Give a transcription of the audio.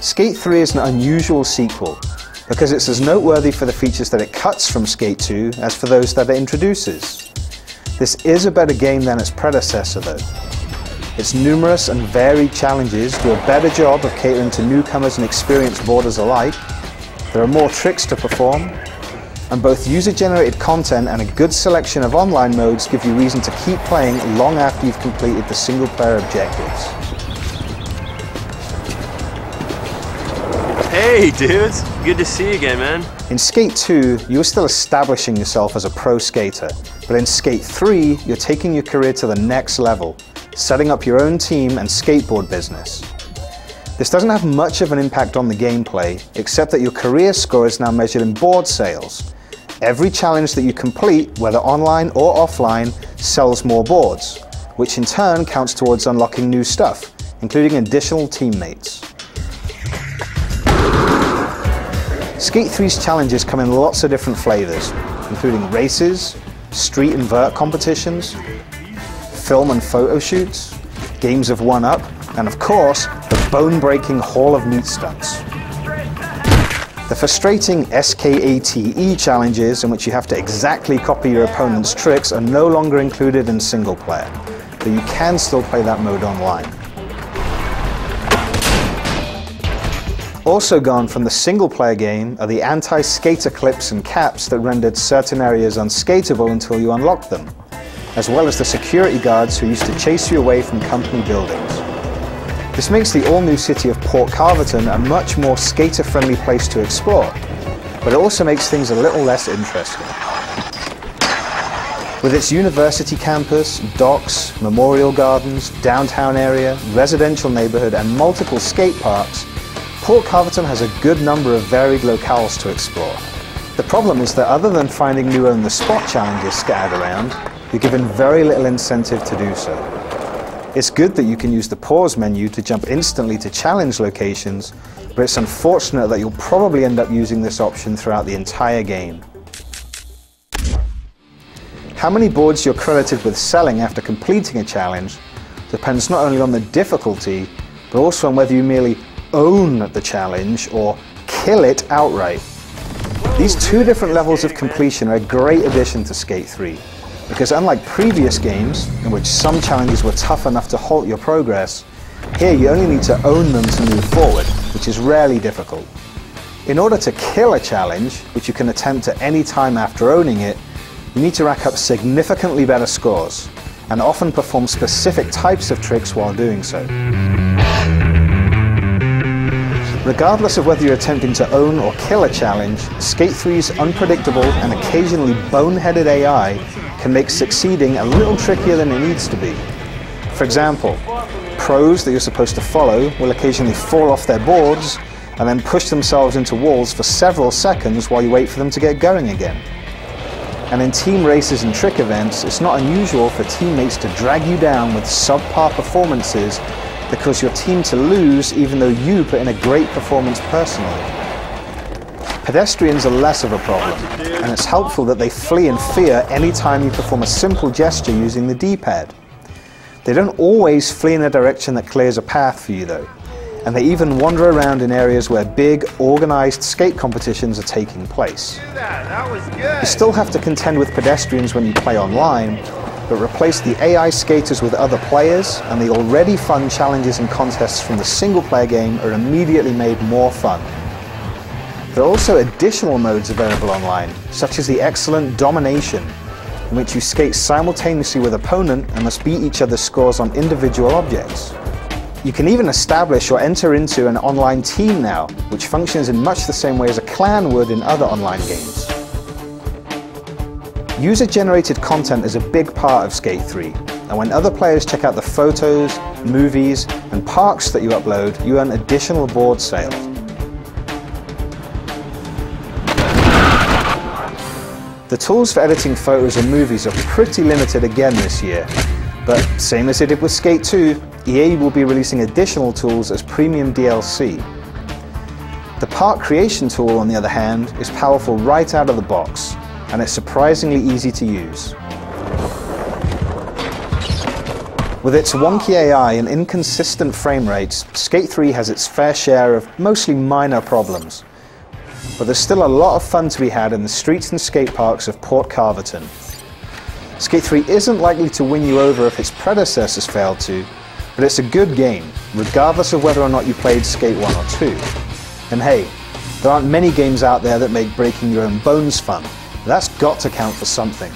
Skate 3 is an unusual sequel because it's as noteworthy for the features that it cuts from Skate 2 as for those that it introduces. This is a better game than its predecessor though. Its numerous and varied challenges do a better job of catering to newcomers and experienced boarders alike. There are more tricks to perform, and both user-generated content and a good selection of online modes give you reason to keep playing long after you've completed the single-player objectives. Hey dudes, good to see you again, man. In Skate 2, you were still establishing yourself as a pro skater, but in Skate 3, you're taking your career to the next level, setting up your own team and skateboard business. This doesn't have much of an impact on the gameplay, except that your career score is now measured in board sales. Every challenge that you complete, whether online or offline, sells more boards, which in turn counts towards unlocking new stuff, including additional teammates. Skate 3's challenges come in lots of different flavors, including races, street and vert competitions, film and photo shoots, games of one-up, and of course, the bone-breaking Hall of Meat stunts. The frustrating SKATE challenges in which you have to exactly copy your opponent's tricks are no longer included in single player, but you can still play that mode online. Also gone from the single-player game are the anti-skater clips and caps that rendered certain areas unskateable until you unlocked them, as well as the security guards who used to chase you away from company buildings. This makes the all-new city of Port Carverton a much more skater-friendly place to explore, but it also makes things a little less interesting. With its university campus, docks, memorial gardens, downtown area, residential neighborhood, and multiple skate parks, Port Carverton has a good number of varied locales to explore. The problem is that other than finding new on-the-spot challenges scattered around, you're given very little incentive to do so. It's good that you can use the pause menu to jump instantly to challenge locations, but it's unfortunate that you'll probably end up using this option throughout the entire game. How many boards you're credited with selling after completing a challenge depends not only on the difficulty, but also on whether you merely own the challenge or kill it outright. These two different levels of completion are a great addition to Skate 3, because unlike previous games, in which some challenges were tough enough to halt your progress, here you only need to own them to move forward, which is rarely difficult. In order to kill a challenge, which you can attempt at any time after owning it, you need to rack up significantly better scores, and often perform specific types of tricks while doing so. Regardless of whether you're attempting to own or kill a challenge, Skate 3's unpredictable and occasionally boneheaded AI can make succeeding a little trickier than it needs to be. For example, pros that you're supposed to follow will occasionally fall off their boards and then push themselves into walls for several seconds while you wait for them to get going again. And in team races and trick events, it's not unusual for teammates to drag you down with subpar performances that cause your team to lose even though you put in a great performance personally. Pedestrians are less of a problem, and it's helpful that they flee in fear anytime you perform a simple gesture using the D-pad. They don't always flee in a direction that clears a path for you though, and they even wander around in areas where big, organized skate competitions are taking place. That was good. You still have to contend with pedestrians when you play online, but replace the AI skaters with other players, and the already fun challenges and contests from the single-player game are immediately made more fun. There are also additional modes available online, such as the excellent Domination, in which you skate simultaneously with opponent and must beat each other's scores on individual objects. You can even establish or enter into an online team now, which functions in much the same way as a clan would in other online games. User-generated content is a big part of Skate 3, and when other players check out the photos, movies, and parks that you upload, you earn additional board sales. The tools for editing photos and movies are pretty limited again this year, but same as it did with Skate 2, EA will be releasing additional tools as premium DLC. The part creation tool, on the other hand, is powerful right out of the box, and it's surprisingly easy to use. With its wonky AI and inconsistent frame rates, Skate 3 has its fair share of mostly minor problems. But there's still a lot of fun to be had in the streets and skate parks of Port Carverton. Skate 3 isn't likely to win you over if its predecessors failed to, but it's a good game, regardless of whether or not you played Skate 1 or 2. And hey, there aren't many games out there that make breaking your own bones fun. That's got to count for something.